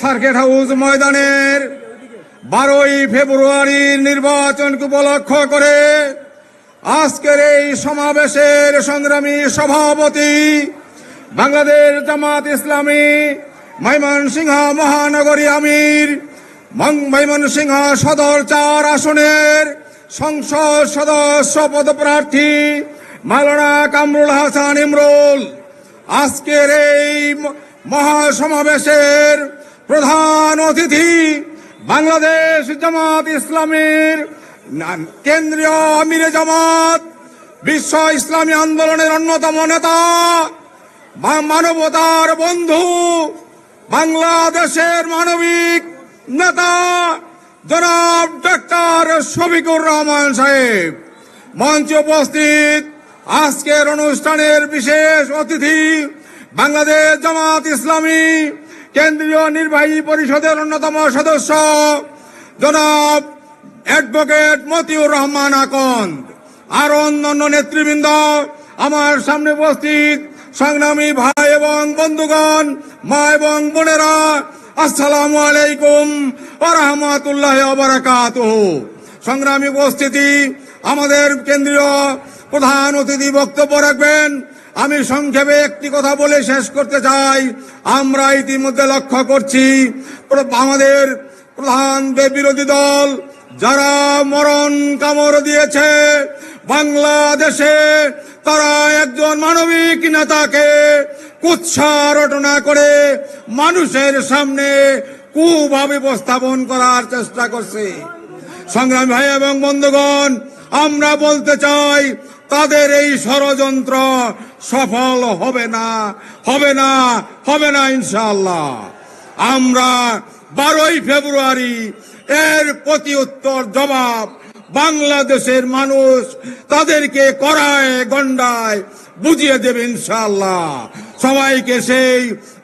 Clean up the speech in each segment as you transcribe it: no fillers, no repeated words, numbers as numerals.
Circuit house ময়দানের 12ই ফেব্রুয়ারির নির্বাচনকে উপলক্ষ করে আজকের এই সমাবেশের সংগ্রামী সভাপতি বাংলাদেশ জামাত ইসলামী ময়মনসিংহ মহানগরী আমির ময়মনসিংহ সদর 4 আসনের সংসদ সদস্য পদপ্রার্থী মাওলানা কামরুল হাসান ইমরুল আজকের এই মহাসমাবেশের প্রধান অতিথি বাংলাদেশ জামাত ইসলামীর কেন্দ্রীয় আমিরে জামাত বিশ্ব ইসলামী আন্দোলনের অন্যতম নেতা মানবতার বন্ধু বাংলাদেশের মানবিক নেতা জনাব ডক্টর শফিকুর রহমান সাহেব মঞ্চে উপস্থিত আজকের অনুষ্ঠানের বিশেষ অতিথি বাংলাদেশ জামাত ইসলামী কেন্দ্রীয় নির্বাহী পরিষদের অন্যতম সদস্য জনাব অ্যাডভোকেট মতিউর রহমান আকন্দ আর অন্যান্য নেতৃবৃন্দ, আমার সামনে উপস্থিত সংগ্রামী ভাই এবং বন্ধুগণ, মা এবং বোনেরা, আসসালামু আলাইকুম ওয়া রাহমাতুল্লাহি ওয়া বারাকাতুহু। সংগ্রামী উপস্থিতি, আমাদের কেন্দ্রীয় প্রধান অতিথি বক্তব্য রাখবেন। আমি সংক্ষেপে একটি কথা বলে শেষ করতে চাই। আমরা ইতিমধ্যে লক্ষ্য করছি আমাদের প্রধান বিরোধী দল যারা মরণ কামড় দিয়েছে বাংলাদেশে, তারা একজন মানবিক নেতাকে কুৎসা রটনা করে মানুষের সামনে কুভাবে উপস্থাপন করার চেষ্টা করছে। সংগ্রামী ভাই এবং বন্ধুগণ, আমরা বলতে চাই তাদের এই ষড়যন্ত্র সফল হবে না, হবে না, হবে না ইনশাআল্লাহ। আমরা 12ই ফেব্রুয়ারি এর প্রতি উত্তর জবাব বাংলাদেশের মানুষ তাদেরকে কড়ায় গন্ডায় বুঝিয়ে দেবে ইনশাআল্লাহ। সবাইকে সেই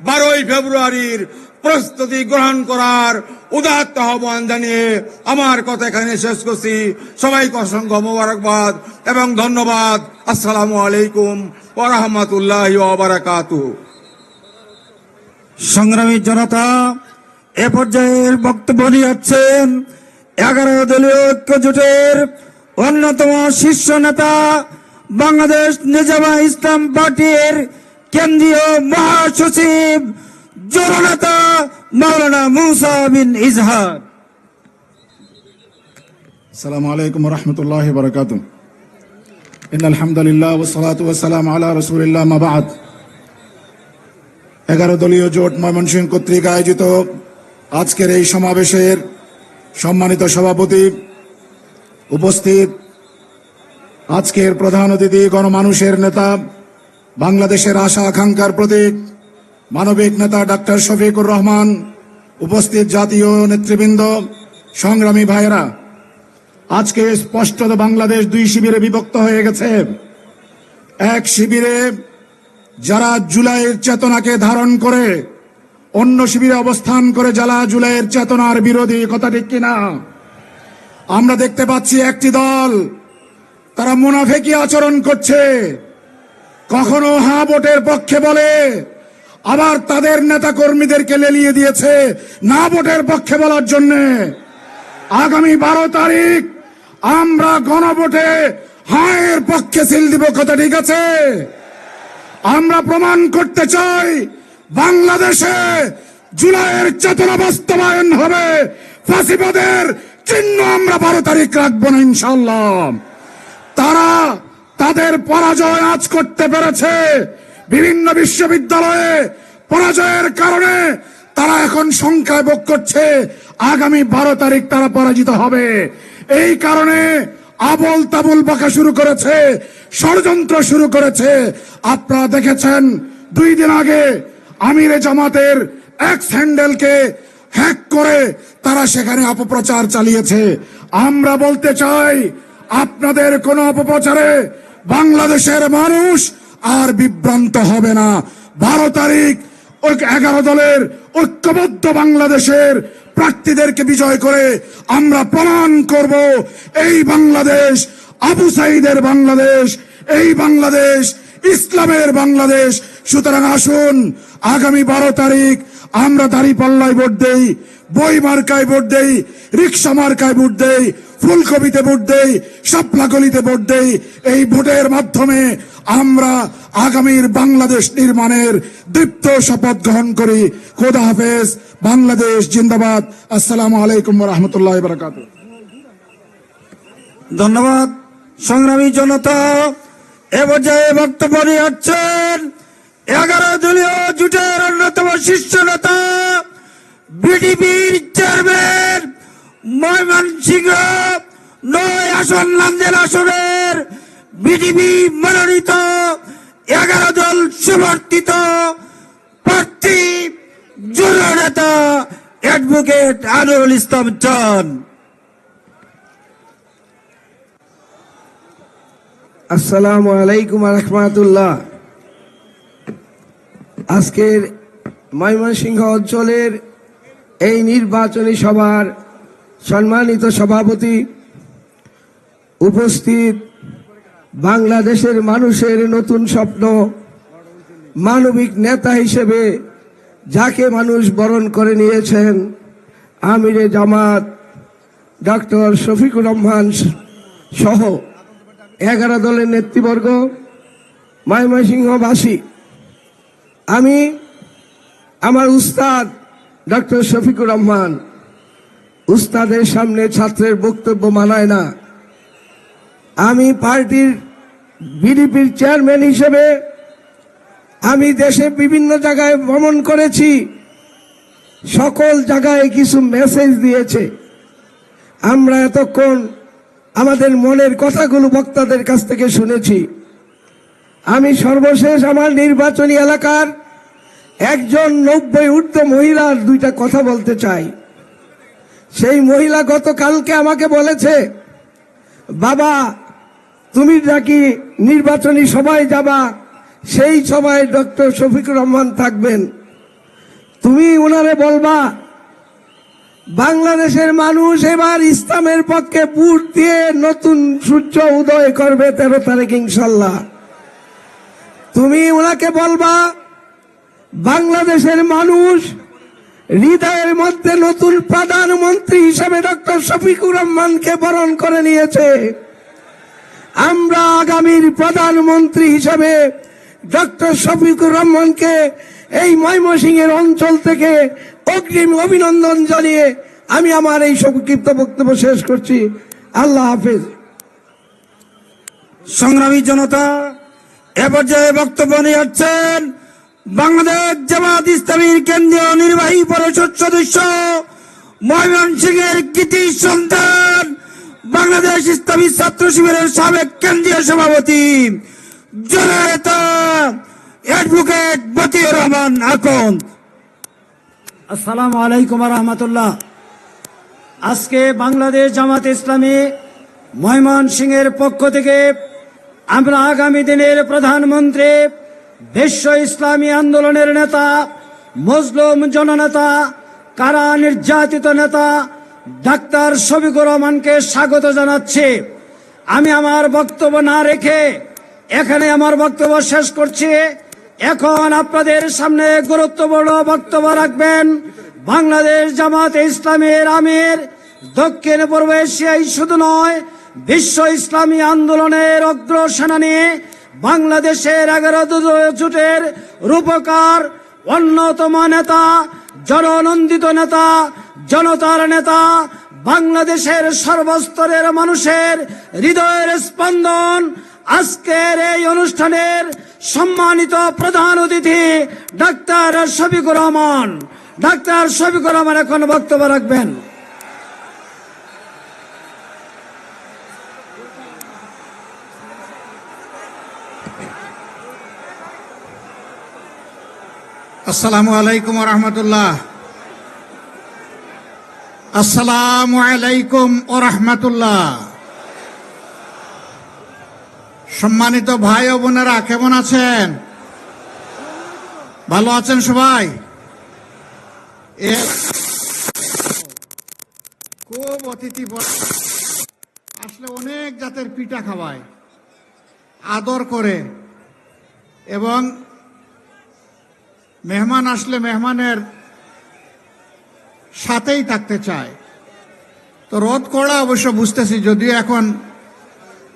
12ই ফেব্রুয়ারির প্রস্তুতি গ্রহণ করার উদাত্ত আহ্বান জানিয়ে আমার কথা এখানে শেষ করছি। সবাইকে অসংখ্য মোবারকবাদ এবং ধন্যবাদ। আসসালামু আলাইকুম ওয়া রাহমাতুল্লাহি ওয়া বারাকাতুহু। সংগ্রামী জনতা, এ পর্যায়ের বক্তব্য নিয়েছেন 11 দলীয় ঐক্য জোটের অন্যতম শীর্ষ নেতা বাংলাদেশ নিজামা ইসলাম পার্টির কেন্দ্রীয় মহাসচিব জননেতা মাওলানা মুসা বিন ইজহার। আসসালামু আলাইকুম ওয়া রাহমাতুল্লাহি ওয়া বারাকাতুহু। ইন্নাল হামদুলিল্লাহ ওয়া সলাতু ওয়া সালামু আলা রাসূলিল্লাহ, মা বা'দ। 11 দলীয় জোট ময়মনসিংহ কর্তৃক আয়োজিত আজকের এই সমাবেশের সম্মানিত সভাপতি, উপস্থিত আজকের প্রধান অতিথি, গণমানুষের নেতা, বাংলাদেশের আশা আকাঙ্ক্ষার প্রতীক, মানবিক নেতা ডক্টর শফিকুর রহমান, উপস্থিত জাতীয় নেতৃবৃন্দ, সংগ্রামী ভাইয়েরা, আজকে স্পষ্টত বাংলাদেশ 2 শিবিরে বিভক্ত হয়ে গেছে। এক শিবিরে যারা জুলাইয়ের চেতনাকে ধারণ করে অন্য শিবিরে অবস্থান করে যারা জুলাইয়ের চেতনার বিরোধী, কথা ঠিক কিনা? আমরা দেখতে পাচ্ছি একটি দল তারা মুনাফিকি আচরণ করছে, কখনো হ্যাঁ ভোটের পক্ষে বলে, আবার তাদের নেতা কর্মীদেরকে লেলিয়ে দিয়েছে না ভোটের পক্ষে বলার জন্য। আগামী 12 তারিখ আমরা গণভোটে হ্যাঁ এর পক্ষে সিল দিব, কথা ঠিক আছে? আমরা প্রমাণ করতে চাই বাংলাদেশে জুলাইয়ের চেতনা বাস্তবায়ন হবে, ফাঁসিবাদের চিহ্ন আমরা 12 তারিখ রাখবো না ইনশাআল্লাহ। তারা তাদের পরাজয় আজ করতে পেরেছে বিভিন্ন বিশ্ববিদ্যালয়ে, পরাজয়ের কারণে তারা এখন সংখ্যায় ভোগ করছে। আগামী 12 তারিখ তারা পরাজিত হবে। এই কারণে আবল তাবুল বকা শুরু করেছে, ষড়যন্ত্র শুরু করেছে। আপনারা দেখেছেন 2 দিন আগে আমিরে জামাতের এক্স হ্যান্ডেলকে হ্যাক করে তারা সেখানে অপপ্রচার চালিয়েছে। আমরা বলতে চাই, আপনাদের কোন অপপ্রচারে বাংলাদেশের মানুষ আর বিভ্রান্ত হবে না। 12 তারিখ 11 দলের ঐক্যবদ্ধ বাংলাদেশের প্রার্থীদেরকে বিজয় করে আমরা প্রমাণ করব এই বাংলাদেশ আবু সাইদের বাংলাদেশ, এই বাংলাদেশ ইসলামের বাংলাদেশ। সুতরাং আসুন আগামী 12 তারিখ আমরা দাড়ি পাল্লায় ভোট দেই, বই মার্কায় ভোট দেই, রিক্সা মার্কায় ভোট দেই, ফুলকপিতে ভোট দেই, শাপলাকলিতে ভোট দেই। এই ভোটের মাধ্যমে আমরা আগামীর বাংলাদেশ নির্মাণের দীপ্ত শপথ গ্রহণ করি। খোদা হাফেজ। বাংলাদেশ জিন্দাবাদ। আসসালামু আলাইকুম ওয়া রাহমাতুল্লাহি ওয়া বারাকাতুহু। ধন্যবাদ। সংগ্রামী জনতা, এ পর্যায়ে বক্তব্য নিয়ে আসছেন 11 দলীয় জোটের অন্যতম শীর্ষ নেতা, বিডিপির চেয়ারম্যান, ময়মনসিংহ 9 আসন লান্দেল আসনের বিডিপি মনোনীত 11 দল সমর্থিত প্রার্থী যুব নেতা অ্যাডভোকেট আনোয়ারুল ইসলাম চান। আসসালামু আলাইকুম রহমাতুল্লাহ। আজকের ময়মনসিংহ অঞ্চলের এই নির্বাচনী সভার সম্মানিত সভাপতি, উপস্থিত বাংলাদেশের মানুষের নতুন স্বপ্ন, মানবিক নেতা হিসেবে যাকে মানুষ বরণ করে নিয়েছেন, আমিরে জামাত ডক্টর শফিকুর রহমান সহ 11 দলের নেতৃবর্গ, ময়মনসিংহবাসী, আমি আমার উস্তাদ ডক্টর শফিকুর রহমান, উস্তাদের সামনে ছাত্রের বক্তব্য মানায় না। আমি পার্টির বিডিপির চেয়ারম্যান হিসেবে আমি দেশে বিভিন্ন জায়গায় ভ্রমণ করেছি, সকল জায়গায় কিছু মেসেজ দিয়েছে। আমরা এতক্ষণ আমাদের মনের কথাগুলো বক্তাদের কাছ থেকে শুনেছি। আমি সর্বশেষ আমার নির্বাচনী এলাকার একজন 90 ঊর্ধ্ব মহিলার 2টা কথা বলতে চাই। সেই মহিলা গতকালকে আমাকে বলেছে, বাবা তুমি নাকি নির্বাচনী সভায় যাবা, সেই সভায় ডক্টর শফিকুর রহমান থাকবেন, তুমি ওনারে বলবা বাংলাদেশের মানুষ এবার ইসলামের পক্ষে ভোট দিয়ে নতুন সূর্য উদয় করবে 13 তারিখ ইনশাল্লাহ। তুমি ওনাকে বলবা বাংলাদেশের মানুষ হৃদয়ের মধ্যে নতুন প্রধানমন্ত্রী হিসেবে ডক্টর শফিকুর রহমানকে বরণ করে নিয়েছে। আমরা আগামীর প্রধানমন্ত্রী হিসেবে ডক্টর শফিকুর রহমানকে এই ময়মনসিংহের অঞ্চল থেকে অগ্রিম অভিনন্দন জানিয়ে আমি আমার এই সংক্ষিপ্ত বক্তব্য শেষ করছি। আল্লাহ হাফেজ। সংগ্রামী জনতা, এ পর্যায়ে বক্তব্য নিয়ে আসছেন বাংলাদেশ জামাত ইসলামীর কেন্দ্রীয় নির্বাহী পরিষদ সদস্য, ময়মনসিংহের কৃতি সন্তান, বাংলাদেশ ইসলামী ছাত্র শিবিরের সাবেক কেন্দ্রীয় সভাপতি, জননেতা অ্যাডভোকেট মতিউর রহমান আকন্দ। আসসালামু আলাইকুম রহমতুল্লাহ। আজকে বাংলাদেশ জামাত ইসলামী ময়মনসিংহের পক্ষ থেকে আমরা আগামী দিনের প্রধানমন্ত্রী, বিশ্ব ইসলামী আন্দোলনের নেতা, মজলুম জননেতা, কারা নির্যাতিত নেতা ডাক্তার শফিকুর রহমানকে স্বাগত জানাচ্ছি। আমি আমার বক্তব্য না রেখে এখানে আমার বক্তব্য শেষ করছি। এখন আপনাদের সামনে গুরুত্বপূর্ণ বক্তব্য রাখবেন বাংলাদেশ জামাত ইসলামীর আমির, দক্ষিণ পূর্ব এশিয়ায় শুধু নয় বিশ্ব ইসলামী আন্দোলনের অগ্রসেনানী, বাংলাদেশের 11 জোটের রূপকার, অন্যতম নেতা, জননন্দিত নেতা, জনতার নেতা, বাংলাদেশের সর্বস্তরের মানুষের হৃদয়ের স্পন্দন, আজকের এই অনুষ্ঠানের সম্মানিত প্রধান অতিথি ডাক্তার শফিকুর রহমান। ডাক্তার শফিকুর রহমান এখন বক্তব্য রাখবেন। আসসালামু আলাইকুম ওয়া রাহমাতুল্লাহ। আসসালামু আলাইকুম ওয়া রাহমাতুল্লাহ। সম্মানিত ভাই ও বোনেরা, কেমন আছেন? ভালো আছেন সবাই? খুব অতিথি আসলে অনেক জাতের পিঠা খাওয়ায়, আদর করে, এবং মেহমান আসলে মেহমানের সাথেই থাকতে চায়। তো রোদ কড়া অবশ্য বুঝতেছি, যদিও এখন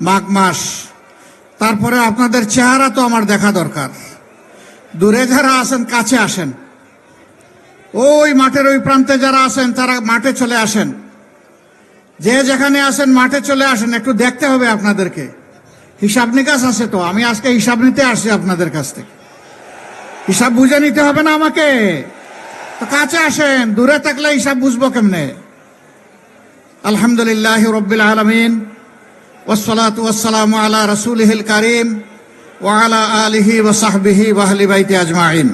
মাঘ মাস, তারপরে আপনাদের চেহারা তো আমার দেখা দরকার। দূরে যারা আছেন কাছে আসেন, ওই মাঠের ওই প্রান্তে যারা আছেন তারা মাঠে চলে আসেন, যে যেখানে আছেন মাঠে চলে আসেন, একটু দেখতে হবে আপনাদেরকে। হিসাব নিকাশ আছে তো, আমি আজকে হিসাব নিতে আসছি আপনাদের কাছ থেকে। হিসাব বুঝে নিতে হবে না আমাকে? তো কাছে আসেন, দূরে থাকলে হিসাব বুঝবো কেমনে? আলহামদুলিল্লাহ রব্বিল আলামিন ওয়াসসালাতু ওয়াসসালামু আলা রাসূলিহিল কারীম ওয়া আলা আলিহি ওয়া সাহবিহি ওয়া আহলি বাইতি আজমাইন।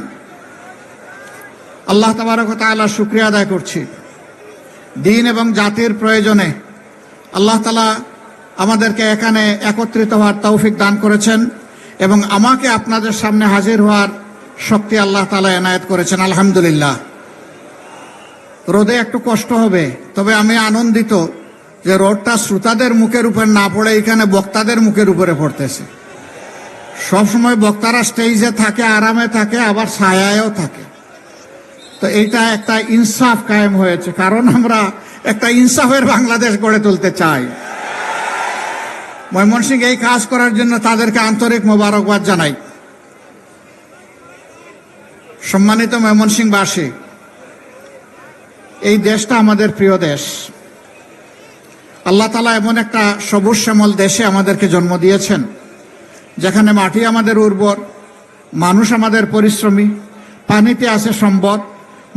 আল্লাহ তাবারক ওয়া তাআলার শুকরিয়া আদায় করছি। দিন এবং জাতির প্রয়োজনে আল্লাহ তাআলা আমাদেরকে এখানে একত্রিত হওয়ার তৌফিক দান করেছেন এবং আমাকে আপনাদের সামনে হাজির হওয়ার শক্তি আল্লাহ তাআলা এনায়েত করেছেন। আলহামদুলিল্লাহ। রোদে একটু কষ্ট হবে, তবে আমি আনন্দিত যে রোদটা শ্রোতাদের মুখের উপর না পড়ে এখানে বক্তাদের মুখের উপরে পড়তেছে। সবসময় বক্তারা স্টেজে থাকে, আরামে থাকে, আবার ছায়ায়ও থাকে। তো এইটা একটা ইনসাফ কায়েম হয়েছে, কারণ আমরা একটা ইনসাফের বাংলাদেশ গড়ে তুলতে চাই। ময়মনসিংহ এই কাজ করার জন্য তাদেরকে আন্তরিক মোবারকবাদ জানাই। সম্মানিত ময়মনসিংহবাসী, এই দেশটা আমাদের প্রিয় দেশ। আল্লাহ তাআলা এমন একটা সবুজ শ্যামল দেশে আমাদেরকে জন্ম দিয়েছেন, যেখানে মাটি আমাদের উর্বর, মানুষ আমাদের পরিশ্রমী, পানিতে আছে সম্পদ,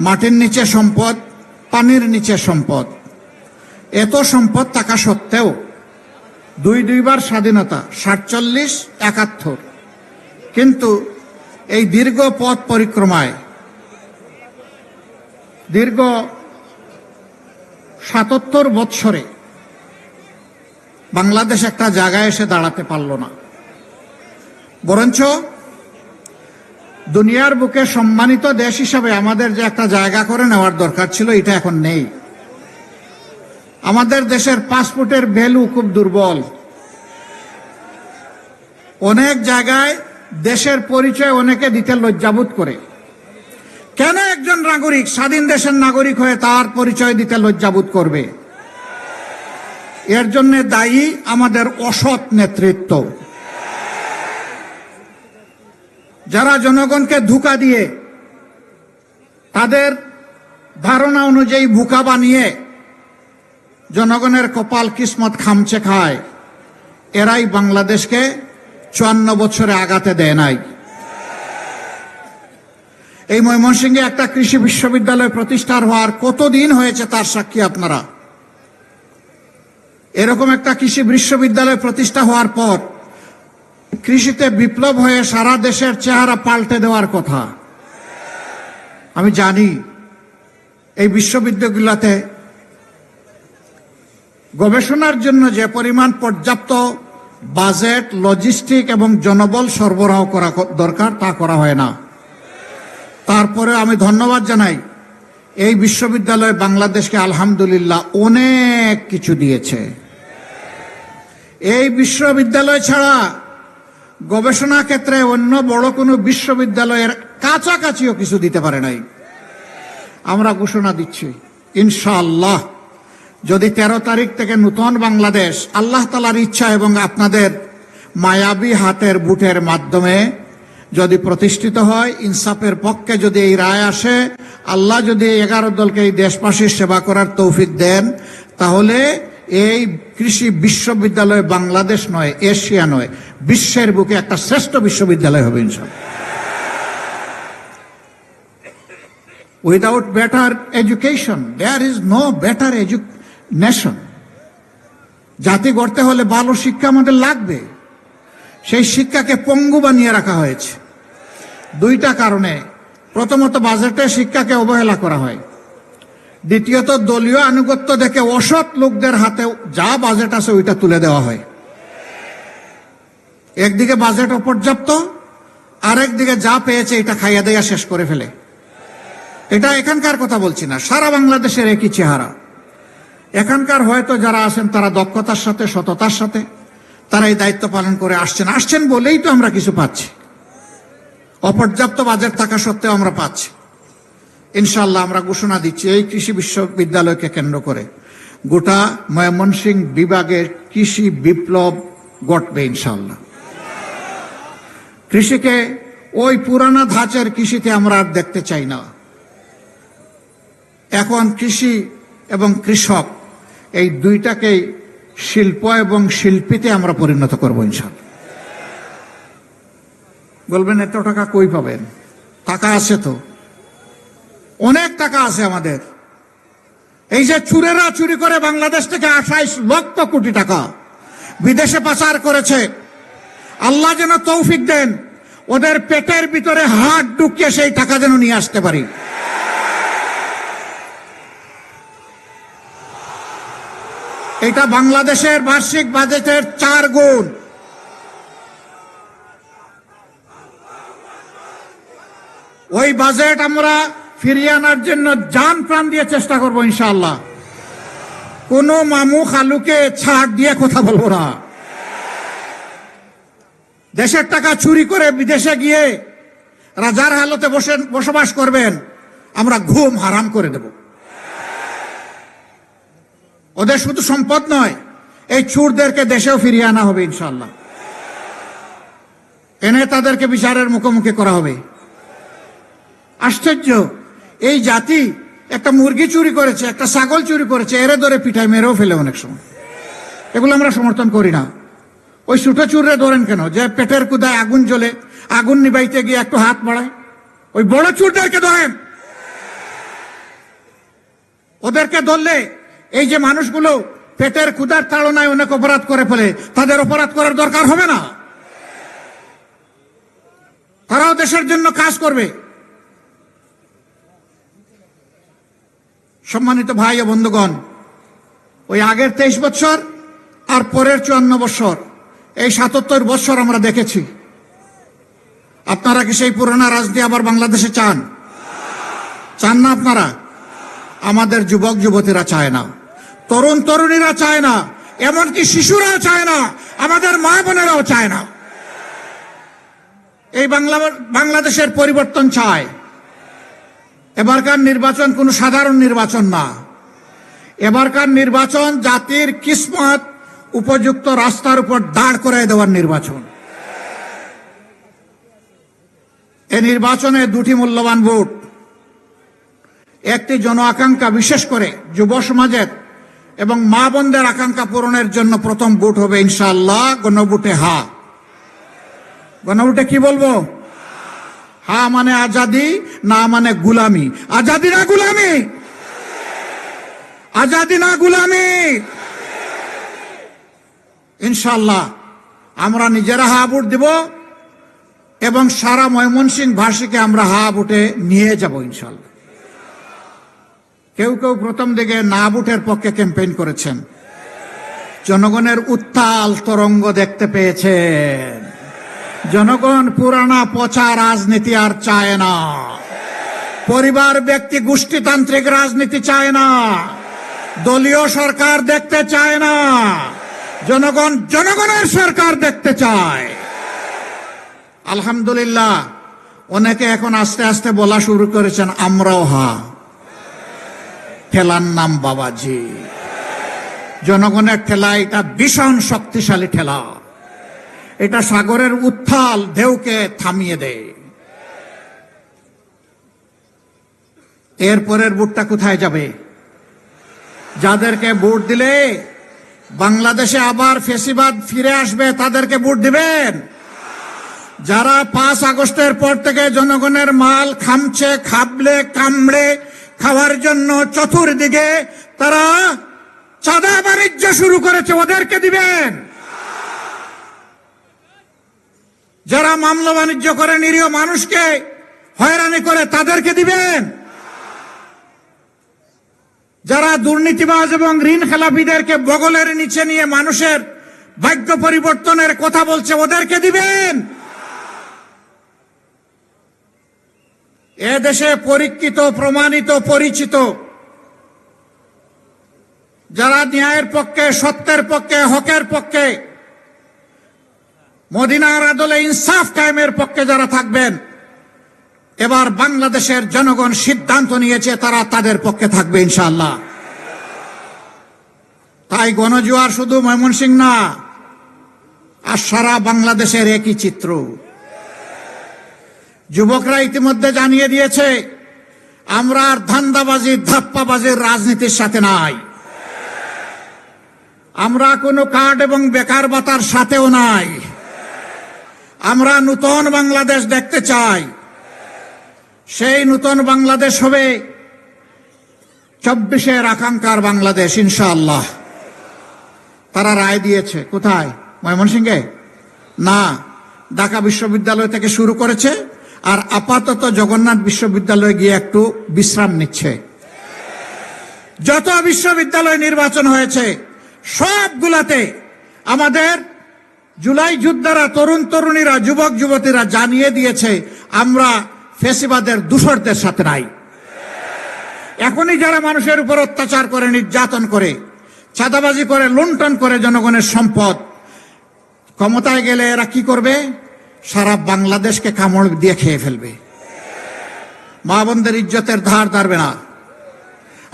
মাটির নিচে সম্পদ, পানির নিচে সম্পদ। এত সম্পদ থাকা সত্ত্বেও দুইবার স্বাধীনতা, 47, 71। কিন্তু এই দীর্ঘ পথ পরিক্রমায়, দীর্ঘ 77 বৎসরে বাংলাদেশ একটা জায়গায় এসে দাঁড়াতে পারল না। বরঞ্চ দুনিয়ার বুকে সম্মানিত দেশ হিসাবে আমাদের যে একটা জায়গা করে নেওয়ার দরকার ছিল, এটা এখন নেই। আমাদের দেশের পাসপোর্টের ভ্যালু খুব দুর্বল। অনেক জায়গায় দেশের পরিচয় অনেকে দিতে লজ্জাবোধ করে। কেন একজন নাগরিক, স্বাধীন দেশের নাগরিক হয়ে তার পরিচয় দিতে লজ্জাবোধ করবে? এর জন্য দায়ী আমাদের অসৎ নেতৃত্ব, যারা জনগণকে ধোঁকা দিয়ে, তাদের ধারণা অনুযায়ী বোকা বানিয়ে জনগণের কপাল কিসমত খামচে খায়। এরাই বাংলাদেশকে 54 বছরে আগাতে দেয় নাই। এই ময়মনসিংহে একটা কৃষি বিশ্ববিদ্যালয় প্রতিষ্ঠার হওয়ার কতদিন হয়েছে তার সাক্ষী আপনারা। এরকম একটা কৃষি বিশ্ববিদ্যালয় প্রতিষ্ঠা হওয়ার পর কৃষিতে বিপ্লব হয়ে সারা দেশের চেহারা পাল্টে দেওয়ার কথা। আমি জানি এই বিশ্ববিদ্যালয়গুলোতে গবেষণার জন্য যে পরিমাণ পর্যাপ্ত বাজেট, লজিস্টিক এবং জনবল সরবরাহ করা দরকার, তা করা হয় না। তারপরে আমি ধন্যবাদ জানাই এই বিশ্ববিদ্যালয় বাংলাদেশকে আলহামদুলিল্লাহ অনেক কিছু দিয়েছে। এই বিশ্ববিদ্যালয় ছাড়া গবেষণা ক্ষেত্রে অন্য বড় কোনো বিশ্ববিদ্যালয়ের কাছাকাছিও কিছু দিতে পারে নাই। আমরা ঘোষণা দিচ্ছি ইনশাআল্লাহ, যদি 13 তারিখ থেকে নতুন বাংলাদেশ আল্লাহ তাআলার ইচ্ছা এবং আপনাদের মায়াবী হাতের বুটের মাধ্যমে যদি প্রতিষ্ঠিত হয়, ইনসাফের পক্ষে যদি এই রায় আসে, আল্লাহ যদি 11 দলকে এই দেশবাসীর সেবা করার তৌফিক দেন, তাহলে এই কৃষি বিশ্ববিদ্যালয় বাংলাদেশ নয়, এশিয়া নয়, বিশ্বের বুকে একটা শ্রেষ্ঠ বিশ্ববিদ্যালয় হবে ইনশাআল্লাহ। Without better education, there is no better nation. জাতি গড়তে হলে ভালো শিক্ষা আমাদের লাগবে। সেই শিক্ষাকে পঙ্গু বানিয়ে রাখা হয়েছে 2টা কারণে। প্রথমত, বাজেটে শিক্ষাকে অবহেলা করা হয়। দ্বিতীয়ত, দলীয় আনুগত্য দেখে অসৎ লোকদের হাতে যা বাজেট আছে ওইটা তুলে দেওয়া হয়। একদিকে বাজেট অপর্যাপ্ত, আরেকদিকে যা পেয়েছে এটা খাইয়া দেয়া শেষ করে ফেলে। এটা এখানকার কথা বলছি না, সারা বাংলাদেশের একই চেহারা। এখানকার হয়তো যারা আছেন তারা দক্ষতার সাথে, সততার সাথে তারা এই দায়িত্ব পালন করে আসছেন বলেই তো আমরা কিছু পাচ্ছি। অপর্যাপ্ত বাজেট থাকা সত্ত্বেও আমরা পাচ্ছি। ইনশাল্লাহ আমরা ঘোষণা দিচ্ছি এই কৃষি বিশ্ববিদ্যালয়কে কেন্দ্র করে গোটা ময়মনসিংহ বিভাগের কৃষি বিপ্লব ঘটবে ইনশাল্লাহ। কৃষিকে ওই পুরানা ধাঁচের কৃষিতে আমরা আর দেখতে চাই না। এখন কৃষি এবং কৃষক এই দুইটাকেই শিল্প এবং শিল্পীতে আমরা পরিণত করবো ইনশাল্লাহ। বলবেন এত টাকা কই পাবেন? টাকা আছে তো, অনেক টাকা আছে আমাদের। এই যে চুরেরা চুরি করে বাংলাদেশ থেকে 28 লক্ষ কোটি টাকা বিদেশে পাচার করেছে, আল্লাহ যেন তৌফিক দেন ওদের পেটের ভিতরে হাত ঢুকিয়ে সেই টাকা যেন নিয়ে আসতে পারি। এটা বাংলাদেশের বার্ষিক বাজেটের 4 গুণ। ওই বাজেট আমরা ফিরিয়ে আনার জন্য জান প্রাণ দিয়ে চেষ্টা করবো ইনশাআল্লাহ। কোনো মামু খালুকে ছাড় দিয়ে কথা বলবো না। দেশের টাকা চুরি করে বিদেশে গিয়ে রাজার হালতে বসবাস করবেন, আমরা ঘুম হারাম করে দেব। ওদের শুধু সম্পদ নয়, এই চোরদেরকে দেশেও ফিরিয়ে আনা হবে ইনশাআল্লাহ। এনে তাদেরকে বিচারের মুখোমুখি করা হবে। আশ্চর্য, এই জাতি একটা মুরগি চুরি করেছে, একটা ছাগল চুরি করেছে, এরে ধরে পিঠায় মেরেও ফেলে অনেক সময়। এগুলো আমরা সমর্থন করি না। ওই ছোট চুররে ধরেন কেন? যে পেটের কুদায় আগুন জ্বলে, আগুন নিবাইতে গিয়ে একটু হাত বাড়ায়, ওই বড় চুরদেরকে ধরেন। ওদেরকে ধরলে এই যে মানুষগুলো পেটের ক্ষুধার তাড়নায় অনেক অপরাধ করে ফেলে, তাদের অপরাধ করার দরকার হবে না। তারাও দেশের জন্য কাজ করবে। সম্মানিত ভাই ও বন্ধুগণ, ওই আগের 23 বছর আর পরের 54 বছর, এই 77 বছর আমরা দেখেছি। আপনারা কি সেই পুরোনো রাজনীতি আবার বাংলাদেশে চান? চান না আপনারা? আমাদের যুবক যুবতীরা চায় না, তরুণ তরুণীরা চায় না, এমনকি শিশুরাও চায় না, আমাদের মা বোনেরাও চায় না। এই বাংলাদেশের পরিবর্তন চায়। এবারকার নির্বাচন কোনো সাধারণ নির্বাচন না। এবারকার নির্বাচন জাতির কিসমত উপযুক্ত রাস্তার উপর দাঁড় করায় দেওয়ার নির্বাচন। এই নির্বাচনে 2টি মূল্যবান ভোট। একটি জন আকাঙ্ক্ষা, বিশেষ করে যুব সমাজের এবং মা বোনদের আকাঙ্ক্ষা পূরণের জন্য প্রথম ভোট হবে ইনশাআল্লাহ গণভোটে হা। গণভোটে কি বলবো? হা মানে আজাদি, না মানে গুলামি। আজাদি না গুলামি, আজাদি না গুলামি। ইনশাআল্লাহ আমরা নিজেরা হা ভোট দিব এবং সারা ময়মনসিংহ ভাষীকে আমরা হা ভোটে নিয়ে যাব ইনশাআল্লাহ। কেউ কেউ প্রথম দিকে না ভোটের পক্ষে ক্যাম্পেইন করেছেন, জনগণের উত্তাল তরঙ্গ দেখতে পেয়েছেন। জনগণ পুরানা পচা রাজনীতি আর চায় না, পরিবার ব্যক্তি গোষ্ঠীতান্ত্রিক রাজনীতি চায় না, দলীয় সরকার দেখতে চায় না, জনগণ জনগণের সরকার দেখতে চায়। আলহামদুলিল্লাহ, অনেকে এখন আস্তে আস্তে বলা শুরু করেছেন আমরাও হা। ঠেলার নাম বাবাজি। জনগণের ঠেলা এটা ভীষণ শক্তিশালী ঠেলা। এটা সাগরের উত্থাল ঢেউকে থামিয়ে দেয়। এরপরের ভোটটা কোথায় যাবে? যাদেরকে ভোট দিলে বাংলাদেশে আবার ফেসিবাদ ফিরে আসবে তাদেরকে ভোট দিবেন। যারা 5 আগস্টের পর থেকে জনগণের মাল খামছে, খাবলে কামড়ে খাওয়ার জন্য চতুর্দিকে তারা চাঁদা বাণিজ্য শুরু করেছে, ওদেরকে দিবেন। যারা মামলা বাণিজ্য করে নিরীহ মানুষকে হয়রানি করে তাদেরকে দিবেন। যারা দুর্নীতিবাজ এবং ঋণ খেলাপিদেরকে বগলের নিচে নিয়ে মানুষের ভাগ্য পরিবর্তনের কথা বলছে ওদেরকে দিবেন। এ দেশে পরীক্ষিত, প্রমাণিত, পরিচিত যারা ন্যায়ের পক্ষে, সত্যের পক্ষে, হকের পক্ষে, মদিনার আদলে ইনসাফ কায়েমের পক্ষে যারা থাকবেন এবার বাংলাদেশের জনগণ সিদ্ধান্ত নিয়েছে তারা তাদের পক্ষে থাকবে ইনশাআল্লাহ। তাই গণজোয়ার শুধু ময়মনসিংহ না, আর সারা বাংলাদেশের একই চিত্র। যুবকরা ইতিমধ্যে জানিয়ে দিয়েছে আমরা আর ধান্দাবাজি ধাপ্পাবাজির রাজনীতির সাথে নাই, আমরা কোনো কার্ড এবং বেকার ভাতার সাথেও নাই। আমরা নূতন বাংলাদেশ দেখতে চাই। সেই নূতন বাংলাদেশ হবে 24-এর আকাঙ্ক্ষার বাংলাদেশ ইনশাআল্লাহ। তারা রায় দিয়েছে কোথায়? ময়মনসিংহে না, ঢাকা বিশ্ববিদ্যালয় থেকে শুরু করেছে, আর আপাতত জগন্নাথ বিশ্ববিদ্যালয়ে গিয়ে একটু বিশ্রাম নিচ্ছে। যত বিশ্ববিদ্যালয় নির্বাচন হয়েছে সবগুলাতে আমাদের জুলাই যোদ্ধারা, তরুণ তরুণীরা, যুবক যুবতীরা জানিয়ে দিয়েছে আমরা ফ্যাসিবাদের দূষরদের সাথে নাই। এখনই যারা মানুষের উপর অত্যাচার করে, নির্যাতন করে, চাঁদাবাজি করে, লুণ্ঠন করে জনগণের সম্পদ, ক্ষমতায় গেলে এরা কি করবে? সারা বাংলাদেশকে কামড় দিয়ে খেয়ে ফেলবে। মা বোনদের ইজ্জতের ধার ধারবে না।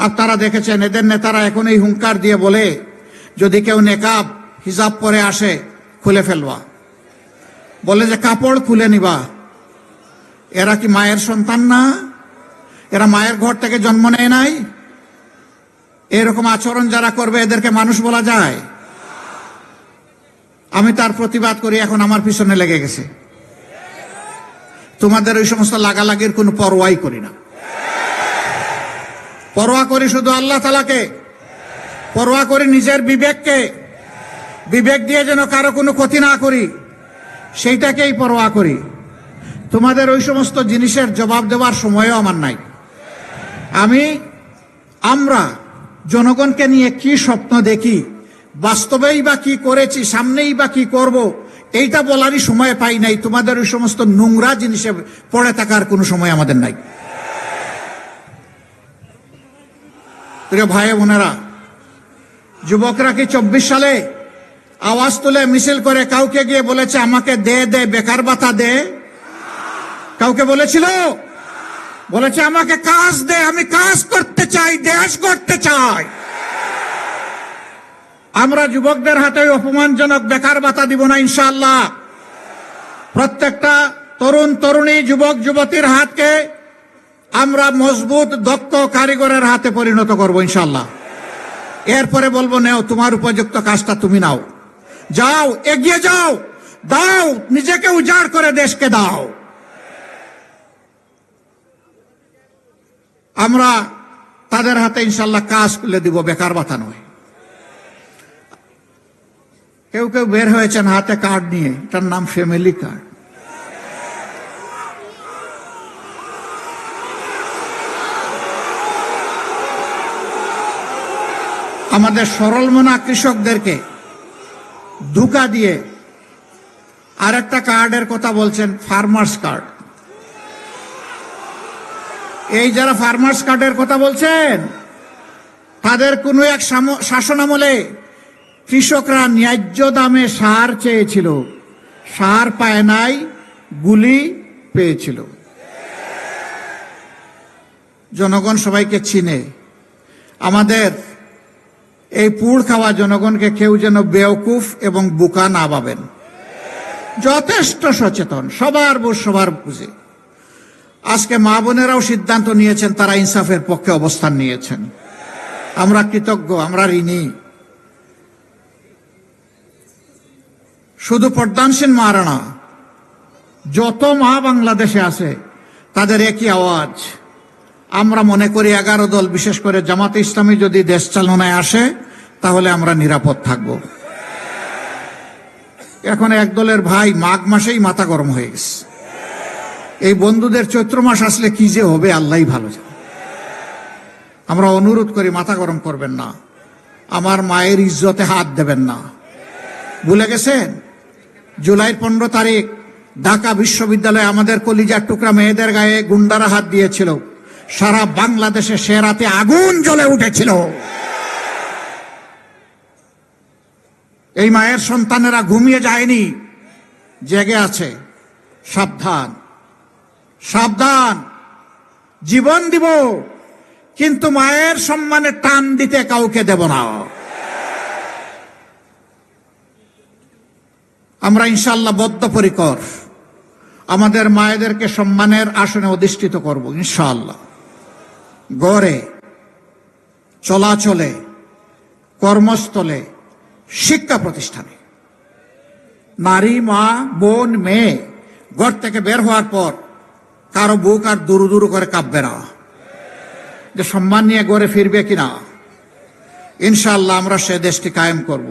আপনারা দেখেছেন এদের নেতারা এখন এই হুঙ্কার দিয়ে বলে যদি কেউ নেকাব হিজাব পরে আসে খুলে ফেলবা, বলে যে কাপড় খুলে নিবা। এরা কি মায়ের সন্তান না? এরা মায়ের ঘর থেকে জন্ম নেয় নাই? এরকম আচরণ যারা করবে এদেরকে মানুষ বলা যায়? আমি তার প্রতিবাদ করি, এখন আমার পিছনে লেগে গেছে। তোমাদের ওই সমস্ত লাগালাগির কোনো পরোয়াই করি না। পরোয়া করি শুধু আল্লাহ তাআলাকে, পরোয়া করি নিজের বিবেককে। বিবেক দিয়ে যেন কারো কোনো ক্ষতি না করি, সেইটাকেই পরোয়া করি। তোমাদের ওই সমস্ত জিনিসের জবাব দেওয়ার সময়ও আমার নাই। আমরা জনগণকে নিয়ে কি স্বপ্ন দেখি, বাস্তবেই বা কি করেছি, সামনেই বা কি করব, এইটা বলারই সময় পাই নাই। তোমাদের ওই সমস্ত নোংরা জিনিসে পড়ে থাকার কোনো সময় আমাদের নাই। প্রিয় ভাই বোনেরা, যুবকরা কি 24 সালে আওয়াজ তুলে মিছিল করে কাউকে গিয়ে বলেছে আমাকে দে দে বেকার ভাতা দে? কাউকে বলেছিল? বলেছে আমাকে কাজ দে, আমি কাজ করতে চাই, দেশ করতে চাই। আমরা যুবকদের হাতে অপমানজনক বেকার ভাতা দিব না ইনশাআল্লাহ। প্রত্যেকটা তরুণ তরুণী, যুবক যুবতীর হাতকে আমরা মজবুত দক্ষ কারিগরের হাতে পরিণত করব ইনশাআল্লাহ। এরপরে বলবো নেও, তোমার উপযুক্ত কাজটা তুমি নাও, যাও, এগিয়ে যাও, দাও, নিজেকে উজাড় করে দেশকে দাও। আমরা তাদের হাতে ইনশাআল্লাহ কাজ খুলে দিব, বেকার ভাতা নয়। কেউ কেউ বের হয়েছেন হাতে কার্ড নিয়ে, এটার নাম ফ্যামিলি কার্ড। আমাদের সরল মনা কৃষকদেরকে ধোঁকা দিয়ে আরেকটা কার্ডের কথা বলছেন, ফার্মার্স কার্ড। এই যারা ফার্মার্স কার্ডের কথা বলছেন, তাদের কোনো এক শাসনামলে কৃষকরা ন্যায্য দামে সার চেয়েছিল, সার পায় নাই, গুলি পেয়েছিল। জনগণ সবাইকে চিনে। আমাদের এই পুড় খাওয়া জনগণকে কেউ যেন বেওকুফ এবং বোকা না ভাবেন। যথেষ্ট সচেতন, সবার বোঝ সবার বুঝে। আজকে মা বোনেরাও সিদ্ধান্ত নিয়েছেন, তারা ইনসাফের পক্ষে অবস্থান নিয়েছেন। আমরা কৃতজ্ঞ, আমরা ঋণী। শুধু পর্দানসীন মারা না, যত মা বাংলাদেশে আছে তাদের একই আওয়াজ। আমরা মনে করি 11 দল, বিশেষ করে জামাতে ইসলামী যদি দেশ চালনায় আসে তাহলে আমরা নিরাপদ থাকব। এখন এক দলের ভাই মাঘ মাসেই মাথা গরম হয়ে গেছে। এই বন্ধুদের চৈত্র মাস আসলে কি যে হবে আল্লাহই ভালো জানে। আমরা অনুরোধ করি মাথা গরম করবেন না, আমার মায়ের ইজ্জতে হাত দেবেন না। ভুলে গেছেন জুলাই 15 তারিখ ঢাকা বিশ্ববিদ্যালয়ে আমাদের কলিজার টুকরা মেয়েদের গায়ে গুন্ডারা হাত দিয়েছিল। সারা বাংলাদেশে সে রাতে আগুন জ্বলে উঠেছিল। এই মায়ের সন্তানেরা ঘুমিয়ে যায়নি, জেগে আছে। সাবধান, সাবধান, জীবন দিব কিন্তু মায়ের সম্মানে টান দিতে কাউকে দেব না। আমরা ইনশাআল্লাহ বদ্ধপরিকর আমাদের মায়েদেরকে সম্মানের আসনে অধিষ্ঠিত করব ইনশাআল্লাহ। গড়ে, চলাচলে, কর্মস্থলে, শিক্ষা প্রতিষ্ঠানে নারী, মা, বোন, মেয়ে ঘর থেকে বের হওয়ার পর কারো বুক আর দুরু দুরু করে কাঁপবে না যে সম্মান নিয়ে গড়ে ফিরবে কিনা। ইনশাআল্লাহ আমরা সে দেশটি কায়েম করব।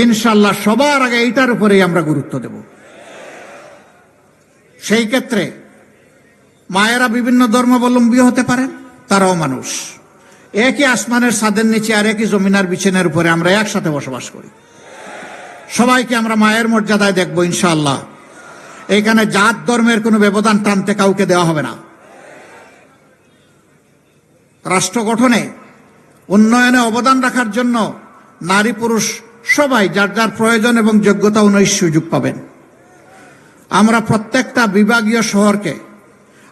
ইনশাআল্লাহ সবার আগে এইটার উপরেই আমরা গুরুত্ব দেব। সেই ক্ষেত্রে মায়েরা বিভিন্ন ধর্মাবলম্বী হতে পারেন, তারাও মানুষ। একই আসমানের ছাদের নিচে আর একই জমিনার বিছানার উপরে আমরা একসাথে বসবাস করি। সবাইকে আমরা মায়ের মর্যাদায় দেখব ইনশাআল্লাহ। এইখানে জাত ধর্মের কোনো ব্যবধান টানতে কাউকে দেওয়া হবে না। রাষ্ট্র গঠনে, উন্নয়নে অবদান রাখার জন্য নারী পুরুষ সবাই যার যার প্রয়োজন এবং যোগ্যতা অনুযায়ী সুযোগ পাবেন। আমরা প্রত্যেকটা বিভাগীয় শহরকে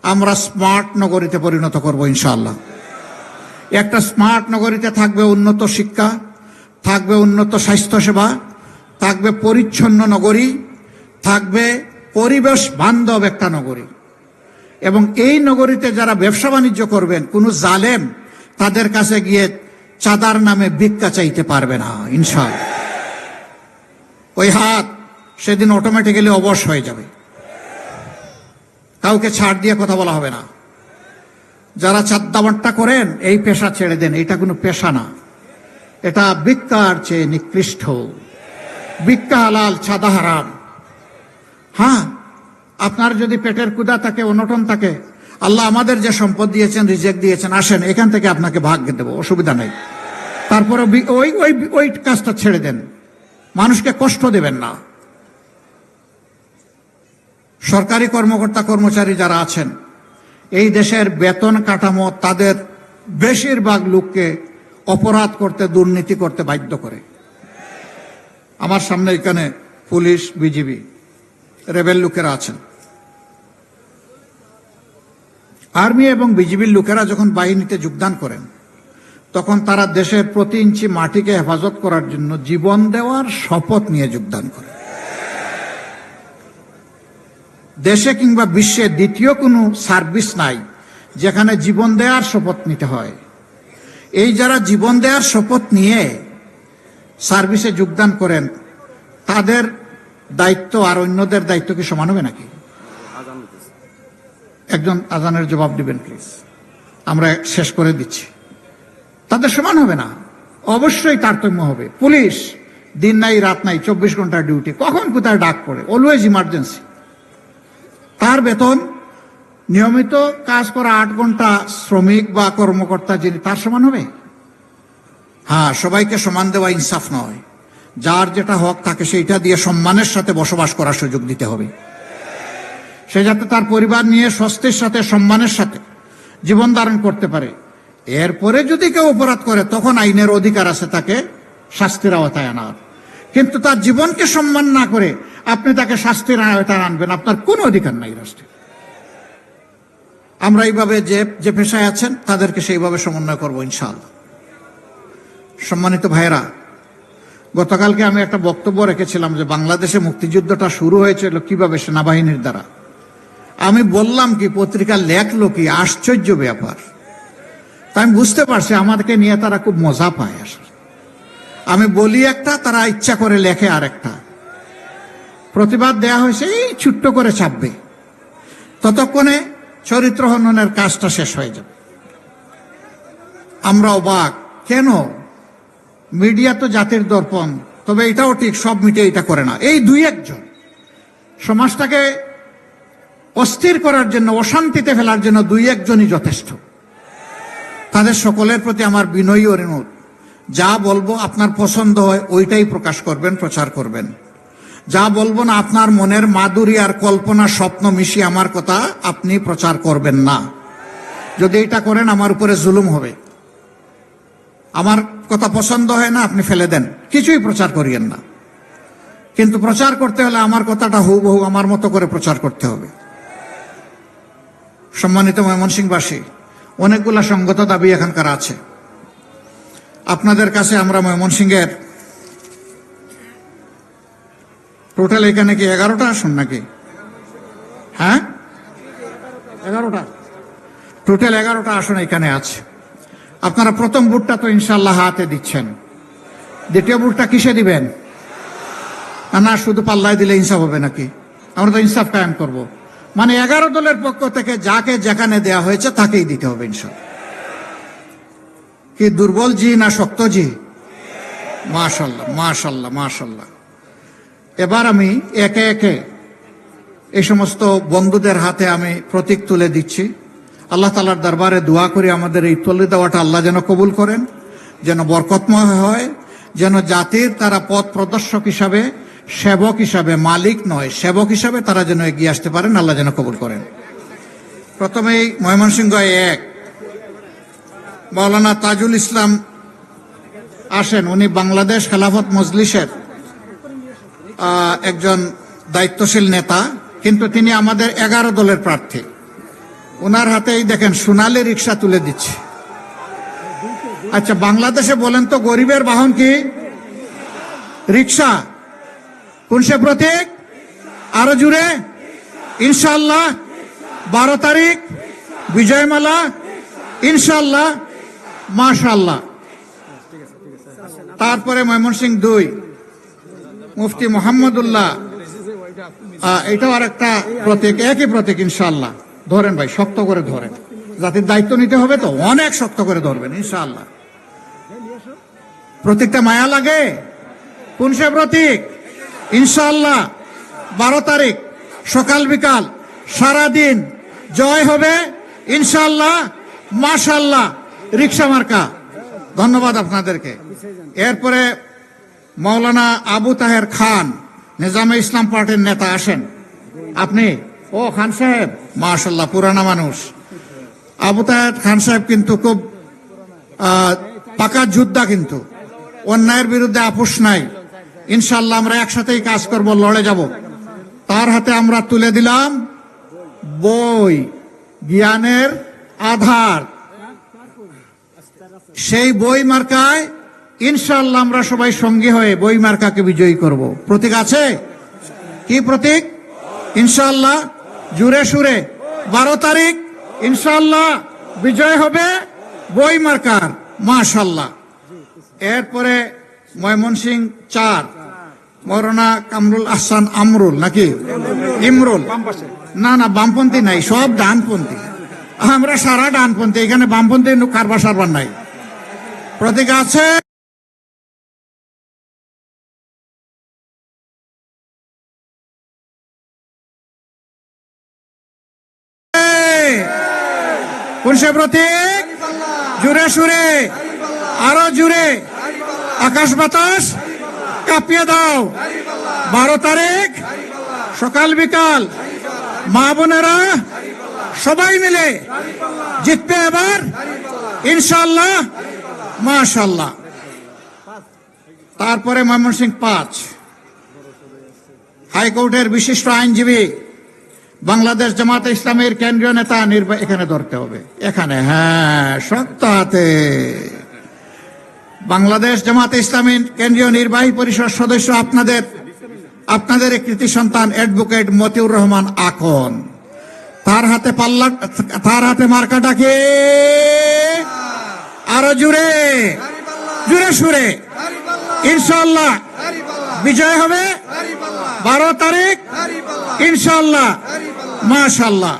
আমরা স্মার্ট নগরীতে পরিণত করব ইনশাআল্লাহ। একটা স্মার্ট নগরীতে থাকবে উন্নত শিক্ষা, থাকবে উন্নত স্বাস্থ্যসেবা, থাকবে পরিচ্ছন্ন নগরী, থাকবে পরিবেশ বান্ধব একটা নগরী। এবং এই নগরীতে যারা ব্যবসা বাণিজ্য করবেন, কোনো জালেম তাদের কাছে গিয়ে চাঁদার নামে ভিক্ষা চাইতে পারবে না ইনশাআল্লাহ। ওই হাত সেদিন অটোমেটিক্যালি অবশ হয়ে যাবে, কাউকে ছাড় দিয়ে কথা বলা হবে না। যারা চাঁদাবান্টা করেন এই পেশা ছেড়ে দেন, এটা কোনো পেশা না, এটা ভিক্ষার চেয়ে নিকৃষ্ট। ভিক্ষা হালাল, চাঁদা হারাম। হ্যাঁ, আপনার যদি পেটের ক্ষুধা থাকে, অনটন থাকে, আল্লাহ আমাদের যে সম্পদ দিয়েছেন, রিজেক দিয়েছেন, আসেন এখান থেকে আপনাকে ভাগ্য দেবো, অসুবিধা নেই। তারপরে ওই ওই ওই কাজটা ছেড়ে দেন, মানুষকে কষ্ট দেবেন না। সরকারি কর্মকর্তা কর্মচারী যারা আছেন, এই দেশের বেতন কাঠামো তাদের বেশিরভাগ লোককে অপরাধ করতে, দুর্নীতি করতে বাধ্য করে। আমার সামনে এখানে পুলিশ, বিজিবি, রেবেল লোকেরা আছেন। আর্মি এবং বিজিবির লোকেরা যখন বাহিনীতে যোগদান করেন, তখন তারা দেশের প্রতি ইঞ্চি মাটিকে হেফাজত করার জন্য জীবন দেওয়ার শপথ নিয়ে যোগদান করে। দেশে কিংবা বিশ্বে দ্বিতীয় কোনো সার্ভিস নাই যেখানে জীবন দেওয়ার শপথ নিতে হয়। এই যারা জীবন দেওয়ার শপথ নিয়ে সার্ভিসে যোগদান করেন, তাদের দায়িত্ব আর অন্যদের দায়িত্ব কি সমান হবে নাকি? একজন আজানের জবাব দিবেন প্লিজ, আমরা শেষ করে দিচ্ছি। তাদের সমান হবে না, অবশ্যই তারতম্য হবে। পুলিশ দিন নাই রাত নাই, 24 ঘন্টার ডিউটি, কখন কোথায় ডাক পড়ে, অলওয়েজ ইমার্জেন্সি। তার বেতন নিয়মিত কাজ করা 8 ঘন্টা শ্রমিক বা কর্মকর্তা যিনি, তার সমান হবে? হ্যাঁ, সবাইকে সমান দেওয়া ইনসাফ নয়। যার যেটা হক তাকে সেইটা দিয়ে সম্মানের সাথে বসবাস করার সুযোগ দিতে হবে। সে যাতে তার পরিবার নিয়ে স্বস্তির সাথে, সম্মানের সাথে জীবন ধারণ করতে পারে। এরপরে যদি কেউ অপরাধ করে, তখন আইনের অধিকার আছে তাকে শাস্তির আওতায় আনার। কিন্তু তার জীবনকে সম্মান না করে আপনি তাকে শাস্তির আওতায় আনবেন, আপনার কোনো অধিকার নাই রাষ্ট্রে। আমরা এইভাবে যে পেশায় আছেন তাদেরকে সেইভাবে সমন্বয় করবো ইনশাআল্লাহ। সম্মানিত ভাইয়েরা, গতকালকে আমি একটা বক্তব্য রেখেছিলাম যে বাংলাদেশে মুক্তিযুদ্ধটা শুরু হয়েছিল কিভাবে, সেনাবাহিনীর দ্বারা। আমি বললাম কি, পত্রিকা লেখলো কি, আশ্চর্য ব্যাপার। তাই আমি বুঝতে পারছি আমাদেরকে নিয়ে তারা খুব মজা পায়। আসলে আমি বলি একটা, তারা ইচ্ছা করে লেখে আর একটা। প্রতিবাদ দেয়া হয়েছে, এই ছোট্ট করে ছাপবে, ততক্ষণে চরিত্র হননের কাজটা শেষ হয়ে যাবে। আমরা অবাক, কেন? মিডিয়া তো জাতির দর্পণ, তবে এটাও ঠিক, সব মিডিয়া এটা করে না। এই 2-1 জন সমাজটাকে অস্থির করার জন্য, অশান্তিতে ফেলার জন্য 2-1 জনই যথেষ্ট। তাদের সকলের প্রতি আমার বিনয়ী অনুরোধ, যা বলবো আপনার পছন্দ হয় ওইটাই প্রকাশ করবেন, প্রচার করবেন। যা বলবো না, আপনার মনের মাধুরী আর কল্পনা, স্বপ্ন মিশিয়ে আমার কথা আপনি প্রচার করবেন না। যদি এটা করেন আমার উপরে জুলুম হবে। আমার কথা পছন্দ হয় না, আপনি ফেলে দেন, কিছুই প্রচার করিয়েন না। কিন্তু প্রচার করতে হলে আমার কথাটা হুবহু আমার মতো করে প্রচার করতে হবে। সম্মানিত ময়মনসিংহবাসী, অনেকগুলা সঙ্গত দাবি এখানকার আছে। আপনাদের কাছে আমরা ময়মনসিংহের টোটাল এখানে কি 11টা আসন নাকি? হ্যাঁ, 11টা, টোটাল 11টা আসন এখানে আছে। আপনারা প্রথম ভোটটা তো ইনশাল্লাহ হাতে দিচ্ছেন, দ্বিতীয় ভোটটা কিসে দিবেন? না শুধু পাল্লায় দিলে ইনসাফ হবে নাকি? আমরা তো ইনসাফ কায়েম করব। মানে 11 দলের পক্ষ থেকে যাকে যেখানে দেয়া হয়েছে তাকেই দিতে হবে ইনশাল্লাহ। কি দুর্বল জি না শক্ত জি? মাশাল্লাহ মাশাল্লাহ মাশাল্লাহ। এবার আমি একে একে এই সমস্ত বন্ধুদের হাতে আমি প্রতীক তুলে দিচ্ছি। আল্লাহ তাআলার দরবারে দোয়া করি আমাদের এই তুলে দেওয়াটা আল্লাহ যেন কবুল করেন, যেন বরকতময় হয়, যেন জাতির তারা পথ প্রদর্শক হিসাবে, সেবক হিসাবে, মালিক নয় সেবক হিসাবে তারা যেন এগিয়ে আসতে পারেন, আল্লাহ যেন কবুল করেন। প্রথমেই ময়মনসিংহ 1 মাওলানা তাজুল ইসলাম আসেন। উনি বাংলাদেশ খেলাফত মজলিসের একজন দায়িত্বশীল নেতা, কিন্তু তিনি আমাদের 11 দলের প্রার্থী। ওনার হাতেই দেখেন সোনালী রিক্সা তুলে দিচ্ছে। আচ্ছা, বাংলাদেশে বলেন তো গরিবের বাহন কি? রিক্সা। কোন সে প্রতীক? আরো জুড়ে ইনশাআল্লাহ। 12 তারিখ বিজয়মালা ইনশাআল্লাহ, মাশাআল্লাহ। তারপরে ময়মনসিংহ 2 মুফতি মোহাম্মদুল্লাহ, এটাও আর একটা প্রতীক, একই প্রতীক ইনশাআল্লাহ। ধরেন ভাই, শক্ত করে ধরেন, জাতির দায়িত্ব নিতে হবে তো, অনেক শক্ত করে ধরবেন ইনশাআল্লাহ। প্রতীকটা মায়া লাগে। কোন সে প্রতীক? ইনশাআল্লাহ 12 তারিখ সকাল বিকাল সারাদিন জয় হবে ইনশাআল্লাহ, মাশাআল্লাহ। রিক্সা মার্কা। ধন্যবাদ আপনাদেরকে। এরপরে মাওলানা আবু তাহের খান, নিজামে ইসলাম পার্টির নেতা, আসেন আপনি। ও খান সাহেব, মাশাআল্লাহ, পুরানা মানুষ। আবু তাহের খান সাহেব কিন্তু খুব পাকা যোদ্ধা, কিন্তু অন্যায়ের বিরুদ্ধে আপোষ নাই। ইনশাআল্লাহ আমরা একসাথেই কাজ করব, লড়ে যাব। তার হাতে আমরা তুলে দিলাম বই, জ্ঞানের আধার। সেই বই মার্কায় ইনশাআল্লাহ আমরা সবাই সঙ্গী হয়ে বই মার্কাকে বিজয়ী করব। প্রতীক আছে? কি প্রতীক? ইনশাআল্লাহ জুড়ে সুরে 12 তারিখ ইনশাআল্লাহ বিজয় হবে বই মার্কার, মাশাআল্লাহ। এরপরে ময়মনসিংহ 4 মৌলানা কামরুল আহসান আমরুল, নাকি ইমরুল? না না, বামপন্থী নাই, সব ডানপন্থী। আমরা সারা ডানপন্থী, এখানে বামপন্থী কারবার সারবার নাই। প্রতীক আছে? কোন সে প্রতীক? জুড়ে সুরে, আরো জুড়ে, আকাশ বাতাস কাঁপিয়ে দাও। 12 তারিখ সকাল বিকাল মা বোনেরা সবাই মিলে জিতবে এবার ইনশাআল্লাহ, মাশাআল্লাহ। তারপরে ময়মনসিংহ 5 হাইকোর্টের বিশিষ্ট আইনজীবী, বাংলাদেশ জামাতে ইসলামের কেন্দ্রীয় নেতা এখানে ধরতে হবে, এখানে, হ্যাঁ, শক্ত হাতে। বাংলাদেশ জামাতে ইসলামী কেন্দ্রীয় নির্বাহী পরিষদ সদস্য আপনাদের কৃতি সন্তান অ্যাডভোকেট মতিউর রহমান আকন। তার হাতে মার্কাটাকে আরো জুড়ে জুড়ে সুরে ইনশাআল্লাহ বিজয় হবে 12 তারিখ ইনশাআল্লাহ, মাশাআল্লাহ।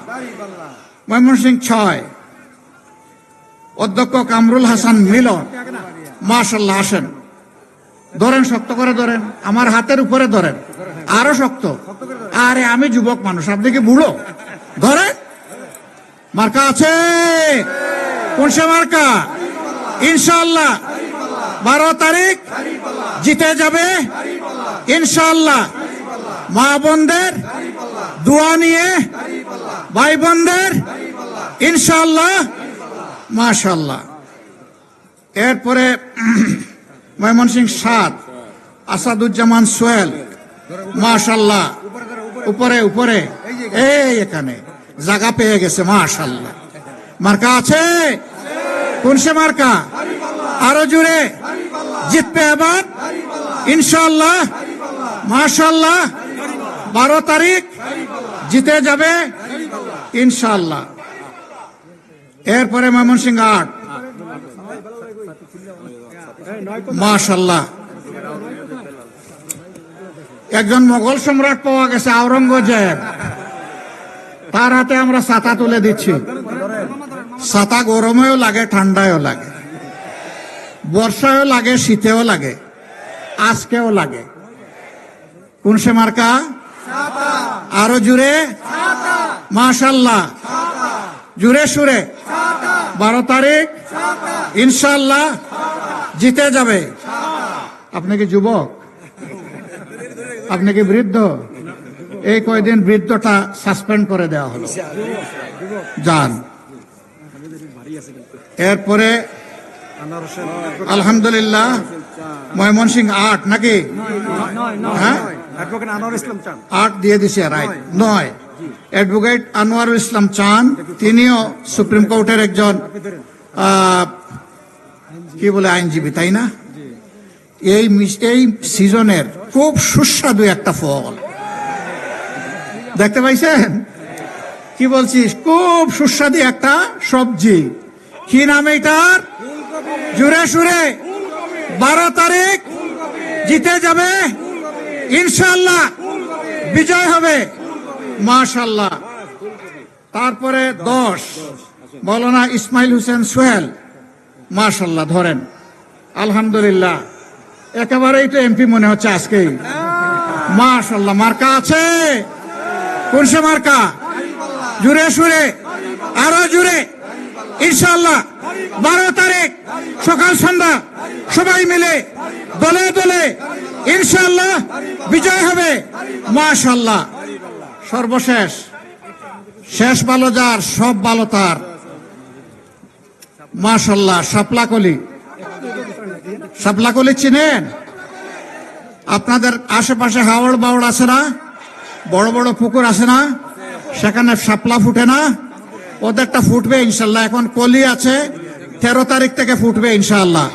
ময়মনসিংহ 6 অধ্যক্ষ কামরুল হাসান মিলন, মাশাআল্লাহ, আসেন। ধরেন, শক্ত করে ধরেন, আমার হাতের উপরে ধরেন, আরো শক্ত। আরে আমি যুবক মানুষ, আপনি কি বুড়ো? ধরেন। মার্কা আছে? কোন সে মার্কা? ইনশাআল্লাহ 12 তারিখ জিতে যাবে ইনশাআল্লাহ। মা বোনদের দোয়া নিয়ে, ভাই বোনদের ইনশাআল্লাহ, মাশাআল্লাহ। এরপরে ময়মনসিংহ 7 আসাদুজ্জামান সোহেল, মাশাআল্লাহ, উপরে উপরে, এই এখানে জায়গা পেয়ে গেছে, মাশাআল্লাহ। মার্কা আছে? কোন সে মার্কা? আরো জোরে। জিতবে এবার ইনশাআল্লাহ, মাশাআল্লাহ। 12 তারিখ জিতে যাবে ইনশাআল্লাহ। এরপরে ময়মনসিংহ 8, মাশাআল্লাহ। একজন মোগল সম্রাট পাওয়া গেছে, আওরঙ্গজেব। তার হাতে আমরা ছাতা তুলে দিচ্ছি। ছাতা গরমেও লাগে, ঠান্ডায়ও লাগে, বর্ষায়ও লাগে, শীতেও লাগে, আজকেও লাগে। কোন সে মার্কা? আরো জুড়ে, মাশাআল্লাহ, জুড়ে সুরে। 12 তারিখ ইনশাআল্লাহ জিতে যাবে। আপনি কি যুবক? আপনি কি বৃদ্ধ? এই কয়দিন বৃদ্ধটা সাসপেন্ড করে দেওয়া হলো, যান। এরপরে আলহামদুলিল্লাহ ময়মনসিংহ 8 নাকি? হ্যাঁ, 8 দিয়ে দিছে, রাইট। 9 অ্যাডভোকেট আনোয়ারুল ইসলাম চান, তিনিও সুপ্রিম কোর্টের একজন কি বলে আইনজীবী, তাই না? এই সিজনের খুব সুস্বাদু একটা ফল দেখতে পাইছেন? কি বলছিস? খুব সুস্বাদু একটা সবজি। কি নাম এটার? জুড়ে সুরে। 12 তারিখ জিতে যাবে ইনশাআল্লাহ, বিজয় হবে, মাশাআল্লাহ। তারপরে 10 মৌলানা ইসমাইল হোসেন সোহেল, মাশাআল্লাহ। ধরেন, আলহামদুলিল্লাহ, একেবারেই তো এমপি মনে হচ্ছে আজকেই, মাশাআল্লাহ। মার্কা আছে? কোন সে মার্কা? জুড়ে সুরে, আরো জুড়ে ইনশাআল্লাহ। 12 তারিখ সকাল সন্ধ্যা সবাই মিলে দলে দলে ইনশাআল্লাহ বিজয় হবে, মাশাআল্লাহ। সর্বশেষ, শেষ ভালো যার সব ভালো তার, মাশাআল্লাহ। শাপলাকলি, শাপলাকলি চিনেন? আপনাদের আশেপাশে হাওড় বাওড় আছে না? বড় বড় পুকুর আছে না? সেখানে শাপলা ফুটে না? ওদেরটা ফুটবে ইনশাল্লাহ। এখন কলি আছে, 13 তারিখ থেকে ফুটবে ইনশাআল্লাহ।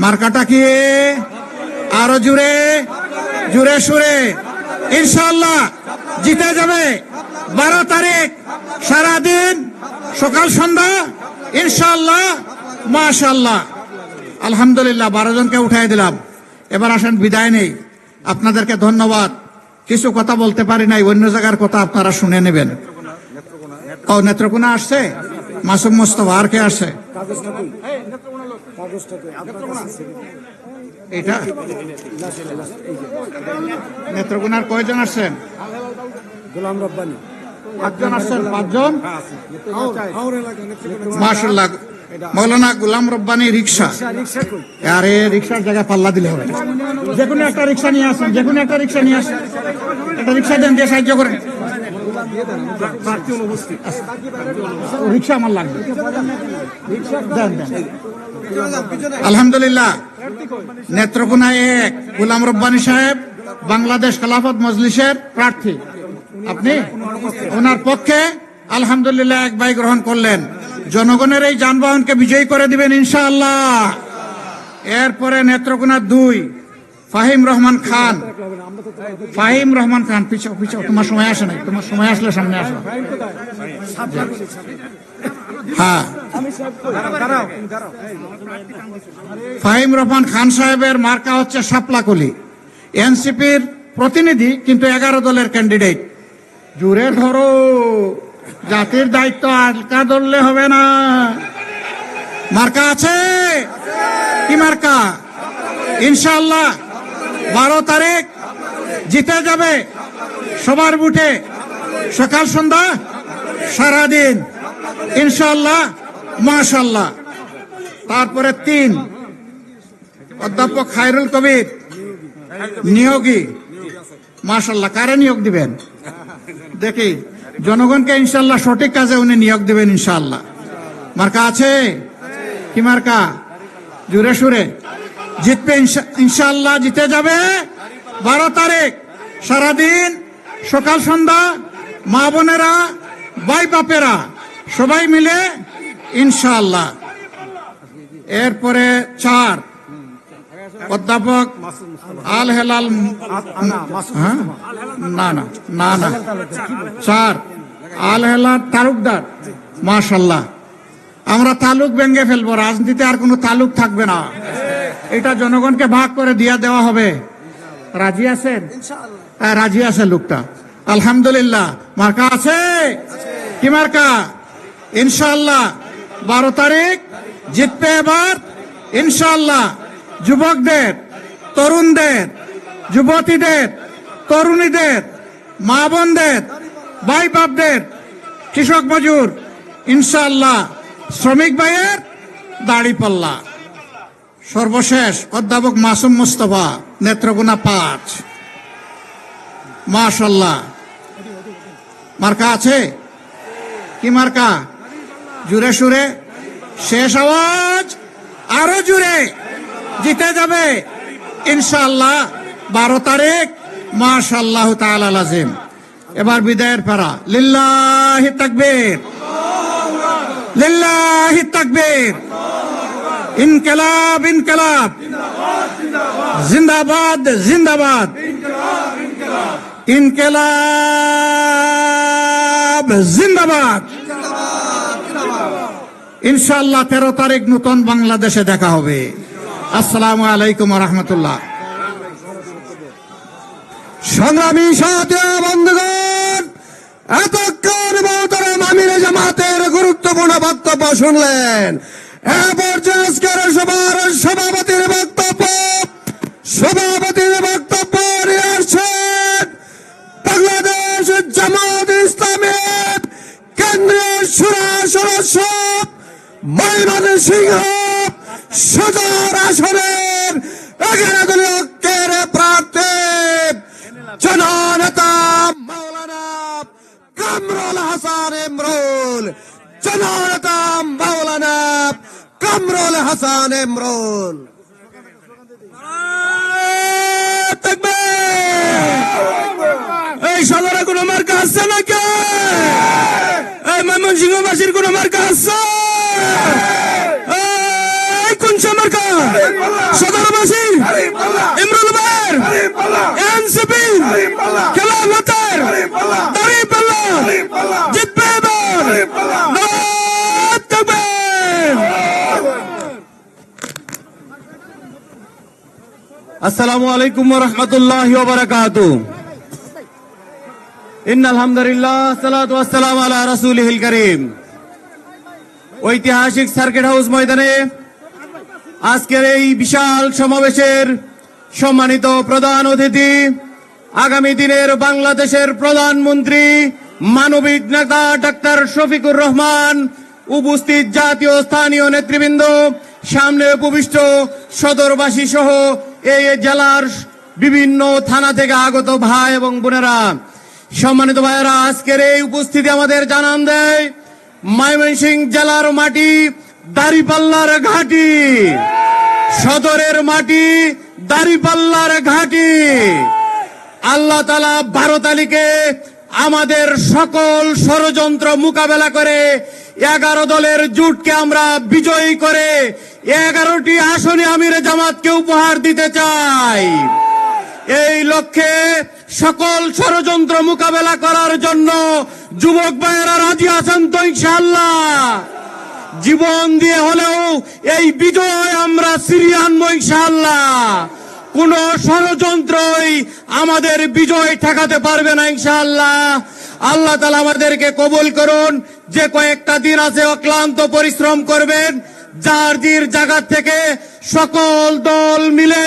মার্কাটা কি? আরো জুড়ে, জুড়ে সুরে ইনশাআল্লাহ জিতে যাবে। 12 তারিখ সারাদিন সকাল সন্ধ্যা ইনশাআল্লাহ, মাশাআল্লাহ। আলহামদুলিল্লাহ, 12 জনকে উঠাই দিলাম। এবার আসেন, বিদায় নেই। আপনাদেরকে ধন্যবাদ। কিছু কথা বলতে পারি নাই, অন্য জায়গার কথা আপনারা শুনে নেবেন। ও, নেত্রকোনা আসছে, মাসুম মোস্তফা। আর কে আসছে? এটা নেত্রকোনার কয়জন আসছেন? গোলাম রব্বানী 5 জন আসছেন। 5 জন, মাশাআল্লাহ। মৌলানা গোলাম রব্বানী রিক্সা। আরে রিক্সার জায়গায় পাল্লা দিলে হবে। যে কোনো একটা রিক্সা নিয়ে আসেন, যে কোনো একটা রিক্সা নিয়ে আসেন। একটা রিক্সা দেন, দিয়ে সাহায্য করেন। রিক্সা আমার লাগবে, দেন দেন। আলহামদুলিল্লাহ, নেত্রকোনা 1 গোলাম রব্বানী সাহেব বাংলাদেশ খেলাফত মজলিসের প্রার্থী। আপনি ওনার পক্ষে আলহামদুলিল্লাহ 1 ভাই গ্রহণ করলেন। জনগণের এই যানবাহনকে বিজয়ী করে দিবেন ইনশাআল্লাহ। এরপরে নেত্রকোনা 2 ফাহিম রহমান খান। ফাহিম রহমান খান, পিছাও পিছাও, তোমার সময় আসে নাই, তোমার সময় আসলে সামনে আসো। হ্যাঁ, ফাহিম রহমান খান সাহেবের মার্কা হচ্ছে শাপলাকলি। এনসিপির প্রতিনিধি, কিন্তু 11 দলের ক্যান্ডিডেট। জুড়ে ধরো, জাতির দায়িত্ব আটকা ধরলে হবে না। মার্কা আছে? কি মার্কা? ইনশাআল্লাহ 12 তারিখ জিতে যাবে সবার বুটে, সকাল সন্ধ্যা সারাদিন ইনশাআল্লাহ, মাশাআল্লাহ। তারপরে 3 অধ্যাপক খায়রুল কবির নিয়োগী, মাশাআল্লাহ। কারে নিয়োগ দিবেন দেখি? জনগণকে ইনশাআল্লাহ সঠিক কাজে উনি নিয়োগ দিবেন ইনশাআল্লাহ। মার্কা আছে? কি মার্কা? জুড়ে সুরে জিতবে ইনশাআল্লাহ, জিতে যাবে। 12 তারিখ সারাদিন সকাল সন্ধ্যা মা বোনেরা ভাই বাপেরা সবাই মিলে ইনশাআল্লাহ। এরপরে 4 অধ্যাপক আল হেলাল, হ্যাঁ? না না না না 4 আল হেলাল তালুকদার। মাশাআল্লাহ, আমরা তালুক ভেঙে ফেলবো, রাজনীতিতে আর কোনো তালুক থাকবে না, এটা জনগণকে ভাগ করে দিয়া দেওয়া হবে। রাজি আছেন? হ্যাঁ, রাজি আছে লোকটা, আলহামদুলিল্লাহ। মার্কা আছে? কি মার্কা? ইনশাআল্লাহ 12 তারিখ জিতবে এবার ইনশাআল্লাহ। যুবকদের, তরুণদের, যুবতীদের, তরুণীদের, মা বোনদের, ভাই বাপদের, কৃষক মজুর, ইনশাআল্লাহ শ্রমিক ভাইয়ের দাড়ি পাল্লা। সর্বশেষ অধ্যাপক মাসুম মুস্তফা, নেত্রকোনা 5। মাশাআল্লাহ। মার্কা আছে? কি মার্কা? জুড়ে সুরে, শেষ আওয়াজ, আরো জুড়ে, জিতে যাবে ইনশাআল্লাহ 12 তারিখ। মাশাআল্লাহ তাআলা লাজিম। এবার বিদায়ের পারা। লিল্লাহি তাকবীর, লিল্লাহি তাকবীর। ইনকিলাব, ইনকিলাব, জিন্দাবাদ, জিন্দাবাদ, ইনকিলাব, জিন্দাবাদ। ইনশাআল্লাহ 13 তারিখ নতুন বাংলাদেশে দেখা হবে। আসসালামু আলাইকুম ওয়া রাহমাতুল্লাহ। সংগ্রামী সাথী বন্ধুগণ, এতক্ষণ মোহতারাম আমিরে জামাতের গুরুত্বপূর্ণ বক্তব্য শুনলেন। এরপর আজকের সভার সভাপতির বক্তব্য নিয়ে আসছেন বাংলাদেশ জামাত ইসলামী কেন্দ্রীয় শুরা সদস্য, ময়মনসিংহ সদর আসনের 11 দলীয় ঐক্যের প্রার্থী জননেতা মাওলানা কামরুল হাসান ইমরুল। জননেতা মাওলানা কামরুল হাসান ইমরুল। এই সদরে কোন মার্কা আছে নাকি? এই ময়মনসিংহবাসীর কোন মার্কা আছে? এই কোন মার্কা? সদরবাসী ইমরুল ভাইয়ের, এনসিপি, খেলাফতের দাঁড়িপাল্লা জিতবে এবার। নারায়ে তাকবীর। আসসালামু আলাইকুম ওয়া রাহমাতুল্লাহি ওয়া বারাকাতুহু। ইন্নাল হামদুলিল্লাহ, সালাতু ওয়াসসালামু আলা রাসূলিহিল কারীম। ঐতিহাসিক সার্কিট হাউস ময়দানে আজকের এই বিশাল সমাবেশের সম্মানিত প্রধান অতিথি, আগামী দিনের বাংলাদেশের প্রধানমন্ত্রী, মানবিক নেতা ডাক্তার শফিকুর রহমান, উপস্থিত জাতীয় স্থানীয় নেতৃবৃন্দ, সামনে উপবিষ্ট সদরবাসী সহ এই জেলার বিভিন্ন থানা থেকে আগত ভাই এবং বোনেরা, সম্মানিত ভাইয়েরা, আজকের এই উপস্থিতি আমাদের জানান দেয় ময়মনসিংহ জেলার মাটি দাঁড়িপাল্লার ঘাঁটি, সদরের মাটি দাঁড়িপাল্লার ঘাঁটি। আল্লাহ তাআলা 12 তারিখে আমাদের সকল ষড়যন্ত্র মোকাবেলা করে 11 দলের জোটকে আমরা বিজয়ী করে 11টি আসনে আমিরে জামাতকে উপহার দিতে চাই। এই লক্ষ্যে সকল ষড়যন্ত্র মোকাবেলা করার জন্য যুবক ভাইয়েরা রাজি আছেন তো ইনশাআল্লাহ? জীবন দিয়ে হলেও এই বিজয় আমরা ছিনিয়ে আনবো ইনশাআল্লাহ। কোন ষড়যন্ত্রই আমাদের বিজয় ঠেকাতে পারবে না ইনশাআল্লাহ। আল্লাহ তাআলা আমাদেরকে কবুল করুন। যে কয়েকটা দিন আছে অক্লান্ত পরিশ্রম করবেন, যার যার জায়গা থেকে সকল দল মিলে